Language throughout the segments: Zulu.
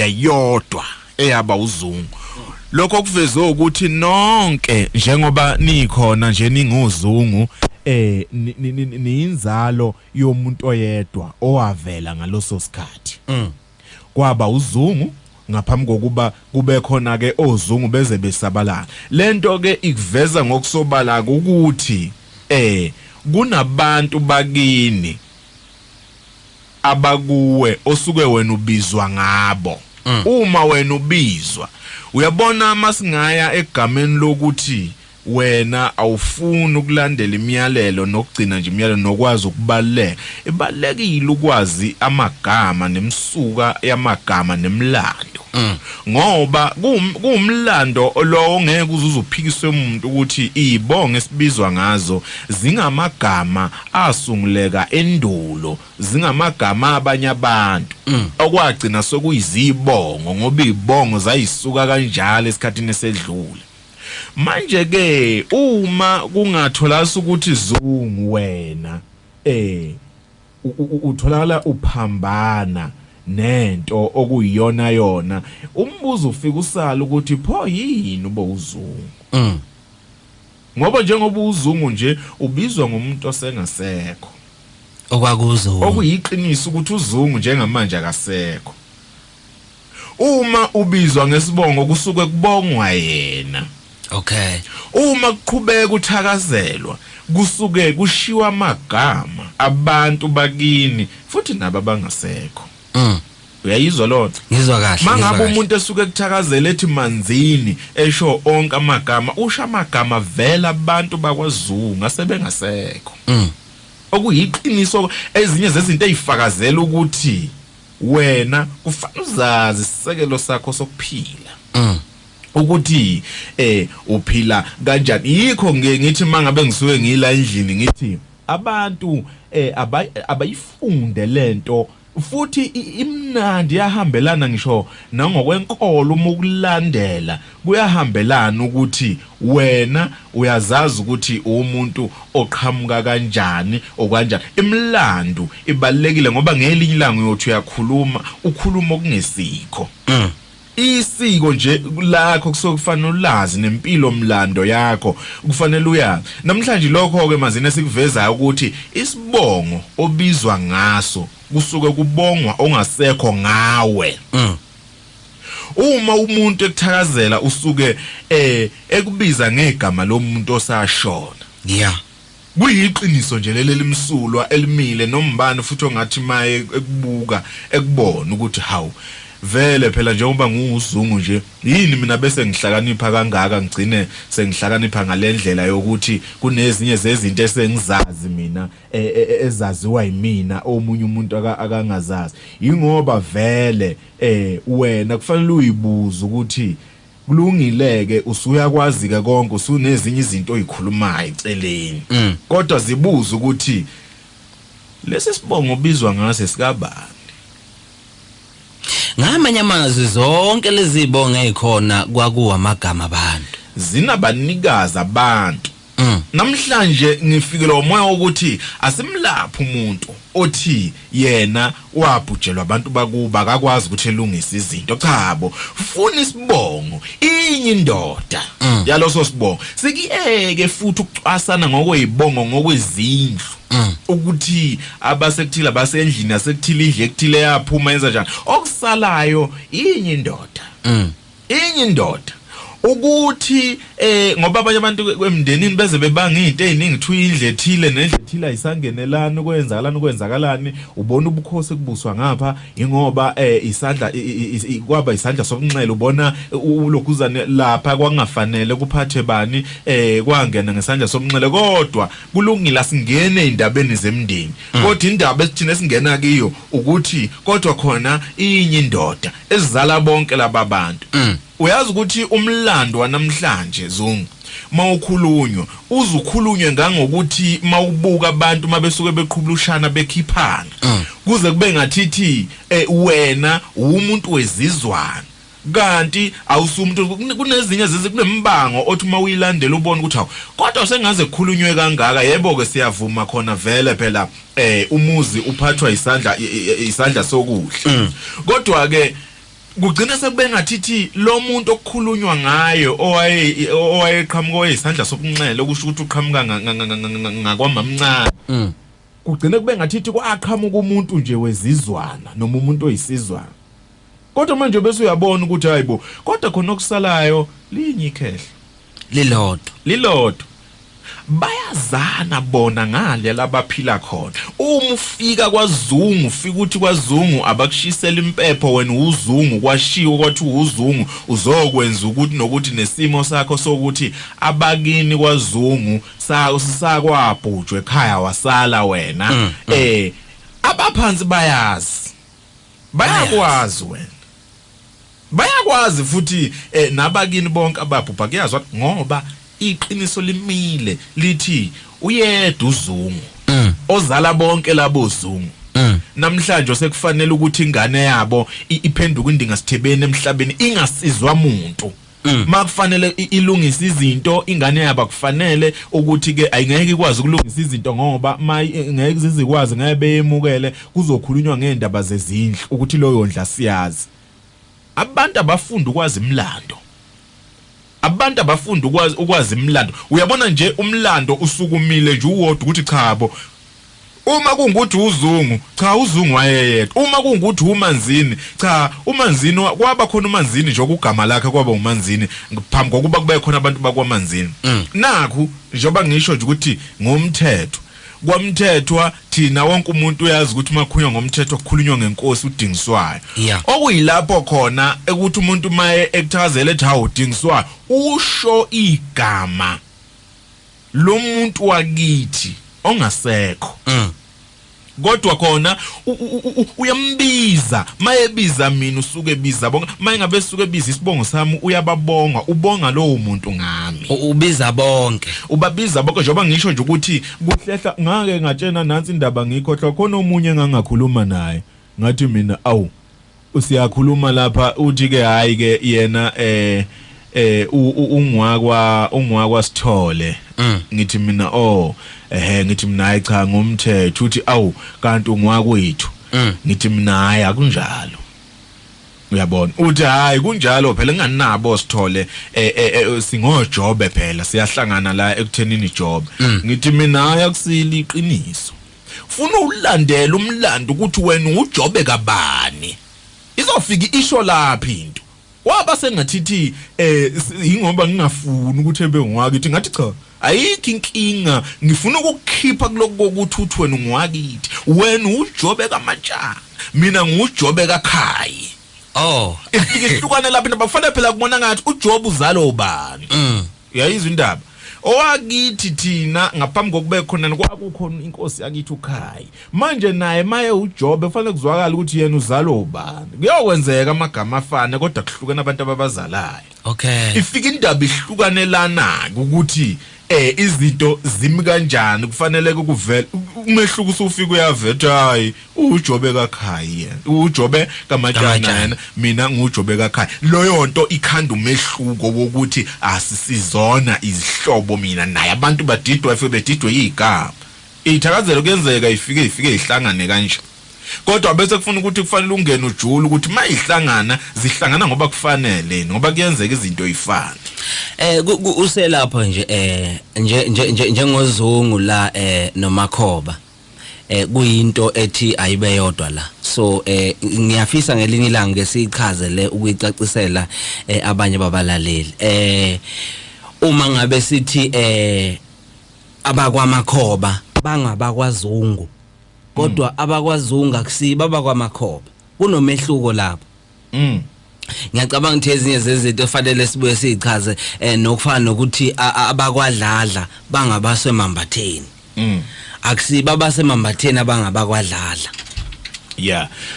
yodwa eyaba uzungu lokho kuveze ukuthi nonke njengoba nikhona nje ningozungu niyinzalo yomuntu oyedwa owavela ngaloso sikhathi kwaba uzungu ngaphambi kokuba kube khona ke ozungu beze besabalala lento ke ikuveza ngokusobala ukuthi kunabantu bakini abakuwe osuke wena ubizwa ngabo uma wena ubizwa uyabona masingaya egameni lokuthi wena awufuni ukulandela imiyalelo nokugcina nje imiyalelo nokwazi ukubaleka ibalekile ukwazi amagama nemsuka yamagama nemlando ngoba kuumlando lo ngeke uzuphikiswe umuntu ukuthi izibongo esibizwa ngazo zingamagama asunguleka endulo zingamagama abanye abantu okwagcina sokuyizibongo ngoba izibongo zayisuka kanjalo esikhatini esedlule manje ke uma kungatholakala ukuthi zungu wena utholakala uphambana nento okuyiyona yona umbuzo ufika usala ukuthi pho yini ubo uzungu ngoba njengoba uzungu nje ubizwa ngomuntu osengasekho okwakuzo okuyiqiniso ukuthi uzungu njengamanje akasekho uma ubizwa ngesibongo kusuke kubongwa yena okay uma kuqhubeka uthakazelwa kusuke kushiwa amagama abantu bakini futhi nabo abangasekho uyayizwa lonto ngizwa kahle mangabe umuntu esuke kuthakazela ethi manzini esho onke amagama usha amagama vela abantu bakwaZungu ngasebengasekho okuyiqiniso ezinye zezinto ezifakazela ukuthi wena kufanele uzazi isisekelo sakho sokuphila ukuthi uphila kanjani yikho ngithi mangabe ngisuke ngila endlini ngithi abantu abayifunde lento futhi imnandi yahambelana ngisho nangokwenkolo uma ukulandela kuyahambelana ukuthi wena uyazazi ukuthi umuntu oqhamuka kanjani okwanjani imlando ibalekile ngoba ngelinye ilanga uyothi uyakhuluma ukhuluma okungesikho isiko nje lakho kusokufanele ulazi nempilo mlando yakho kufanele uyazi namhlanje lokho ke mazine sikuvezayo ukuthi isibongo obizwa ngaso kusuke kubongwa ongasekho ngawe uma umuntu ekuthakazela usuke ekubiza ngegama lomuntu osashona yeah kuyiqiniso nje leli limsulwa elimile nombani futhi ongathi maye ekubuka ekubona ukuthi hawu vele phela njengoba nguzungu nje yini mina bese ngihlakanipha kangaka ngigcine sengihlakanipha ngalendlela yokuthi kunezinye zezinto esengizazi mina ezaziwa yimina omunye umuntu akangazazi ingoba vele wena kufanele uyibuza ukuthi kulungileke usuyakwazi ke konke usunezinye izinto oyikhulumayo eceleni kodwa zibuza ukuthi lesi sibongo obizwa ngase sikabani ngamanye amazwi zonke lezi zibongo ezikhona kwakuwa amagama abantu zinabanikazi abantu namhlanje ngifikele umoya ukuthi asimlapha umuntu othi yena wabhujelwa abantu bakuba akakwazi ukuthi elungise izinto chabo funa isibongo inye indoda yaloso sibongo sikiyeke futhi ukucwasana ngokwezibongo ngokwezindlu ukuthi abasekuthila basendlini asekuthila indle ekuthile yaphuma yenza njani okusalayo inye indoda ukuthi ngoba abanye abantu kwemndenini beze bebanga izinto eziningi thu indle ethile nendle ethile ayisangenelana ukwenzakalani ubona ubukhosi kubuswa ngapha ingoba isandla kwaba isandla sokunxele ubona ulokhuzane lapha kwangafanele kuphathe bani kwangena ngesandla sokunxele kodwa kulungile singene ezindabeni zemndeni kodwa indaba esithina esingena kiyo ukuthi kodwa khona inye indoda ezizala bonke laba bantu uyazi ukuthi umlando wanamhlanje Zungu mawukhulunywa uzukhulunywe ngangokuthi mawubuka abantu mabesuke beqhubulushana bekhiphana kuze kube ngathithi wena umuntu wezizwana kanti awusumuntu kunezinye kunembango othi mawuyilandela ubone ukuthi hawo kodwa sengaze kukhulunywe kangaka yebo ke siyavuma khona vele phela umuzi uphathwa isandla sokudla kodwa ke kugcina sekube ngathithi lo muntu okukhulunywa ngayo owayeqhamuka oyisandla sokunxele okusho ukuthi uqhamuka ngakwamamncane kugcina kube ngathithi kwaqhamuka umuntu nje wezizwana noma umuntu oyisizwana kodwa manje bese uyabona ukuthi hayibo kodwa khona okusalayo linye ikhehla lilodwa bayazana bona ngale labaphila khona uma ufika kwaZungu ufika uthi kwaZungu abakushisela impepho wena uzungu kwashiwo kwathi uzungu uzokwenza ukuthi nokuthi nesimo sakho sokuthi abakini kwaZungu sakwabhujwe ekhaya wasala wena abaphansi bayakwazi wena bayakwazi futhi nabakini bonke ababhubha kuyazwa ngoba iqiniso limile lithi uyedwa uZungu ozala bonke labo Zungu namhlanje sekufanele ukuthi ingane yabo iphenduka indinga sithebeni emhlabeni ingasizwa umuntu makufanele ilungisa izinto ingane yabo kufanele ukuthi ke ayingeke ikwazi ukulungisa izinto ngoba ngeke zizikwazi ngeke beyemukele kuzokhulunywa ngendaba zezindlu ukuthi loyo ndla siyazi abantu abafunda ukwazi imlando abantu abafunda ukwazi imlando uyabona nje umlando usukumile nje uwodwa ukuthi chabo uma kungukuthi uZungu cha uZungu wayeyedwa uma kungukuthi uManzini cha uManzini kwaba khona uManzini nje okugama lakhe kwaba uManzini ngaphambi kokuba kube khona abantu bakwaManzini nakhu njengoba ngisho nje ukuthi ngomthetho kwamthethwa thina wonke umuntu uyazi ukuthi makhunywa ngomthetho kukhulunywa ngenkosi udingiswayo okuyilapho khona ukuthi umuntu maye ekuthakazela ethi hawu udingiswayo usho igama lo muntu wakithi ongasekho kodwa khona uyambiza mayebiza mina usuke ebiza bonke maye ngabe suke ebiza isibongo sami uyababonga ubonga lowo muntu ngami ubiza bonke ubabiza bonke njengoba ngisho nje ukuthi kuhlehla ngake ngatshena nansi indaba ngikhohlwa khona omunye engangakhuluma naye ngathi mina awu usiyakhuluma lapha uthi ke hayi ke yena ungwakwa Sithole ngithi mina ngithi mina hayi cha ngomthetho uthi awu kanti ungwakwethu ngithi mina hayi akunjalo uyabona uthi hayi kunjalo phela nginganabo Sithole singojobe phela siyahlangana la ekuthenini job ngithi mina hayi akusili iqiniso ufuna ulandela umlando ukuthi wena ujobe kabani izofika isho lapha into waba sengathithi ingoba ngingafuni ukuthi ebengwakithi ngathi cha ayikho inkinga ngifuna ukukhipha kuloko kokuthi uthi wena ungwakithi wena ujobe kaMatshana mina ngujobe kaKhayi ihlukana lapha nabafanele phela kubona ngathi uJob uzalo ubani uyayizwa indaba owakithi thina ngaphambi kokube khona kwakukhona inkosi yakithi uKhayi manje naye maye uJob efanele kuzwakala ukuthi yena uzalo ubani kuyokwenzeka amagama afane kodwa kuhlukana abantu ababazalayo ifika indaba ihlukanelana ukuthi izinto zimi kanjani kufanele ukuvela umehluko usufika uyavetha hayi uJobe kaKhayi yena uJobe kaMatshana yena mina nguJobe kaKhayi loyo nto ikhanda umehluko wokuthi asisizona izihlobo mina naye abantu badidwa efe bedidwe igama ithakazelo kuyenzeka ifike ihlangane kanje kodwa bese kufuna ukuthi kufanele ungene ujule ukuthi mayihlangana zihlangana ngoba kufanele ngoba kuyenzeka izinto ifana uselapha nje njengoZungu la noMakhoba kuyinto ethi ayibe yodwa la so ngiyafisa ngelinye ilanga ngesichazele ukuyicacisela abanye babalaleli uma ngabe sithi abakwaMakhoba bangabakwaZungu kodwa abakwaZungu akusiba abakwaMakhoba kunomehluko lapho ngiyacabanga ukuthi ezinye zezinto efanele sibuye sichaze nokufana nokuthi abakwadlala bangabasemambatheni akusiba abasemambatheni abangabakwadlala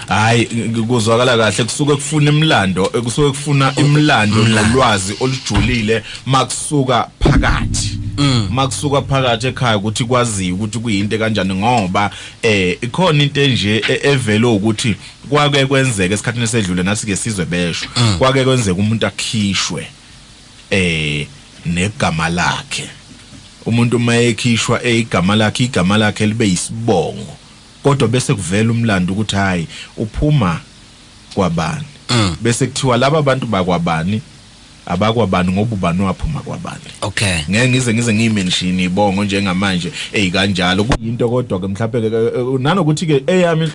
hayi kuzwakala kahle kusuke kufuna imlando kusuke kufuna imlando nolwazi olujulile makusuka phakathi makusuka phakathi ekhaya ukuthi kwaziwe ukuthi kuyinto kanjani ngoba ikhona into nje evelo ukuthi kwake kwenzeka esikhathini esedlule nathi ke sizwe besho kwake kwenzeka umuntu akhishwe negama lakhe umuntu mayekhishwa igama lakhe libe yisibongo kodwa bese kuvela umlando ukuthi hayi uphuma kwabani bese kuthiwa laba abantu bakwabani abakwabani ngoba ubani waphuma kwabani. Okay. Ngeke ngize ngimention ibongo njengamanje kanjalo kuyinto kodwa ke mhlawumbe nanokuthi ke eyami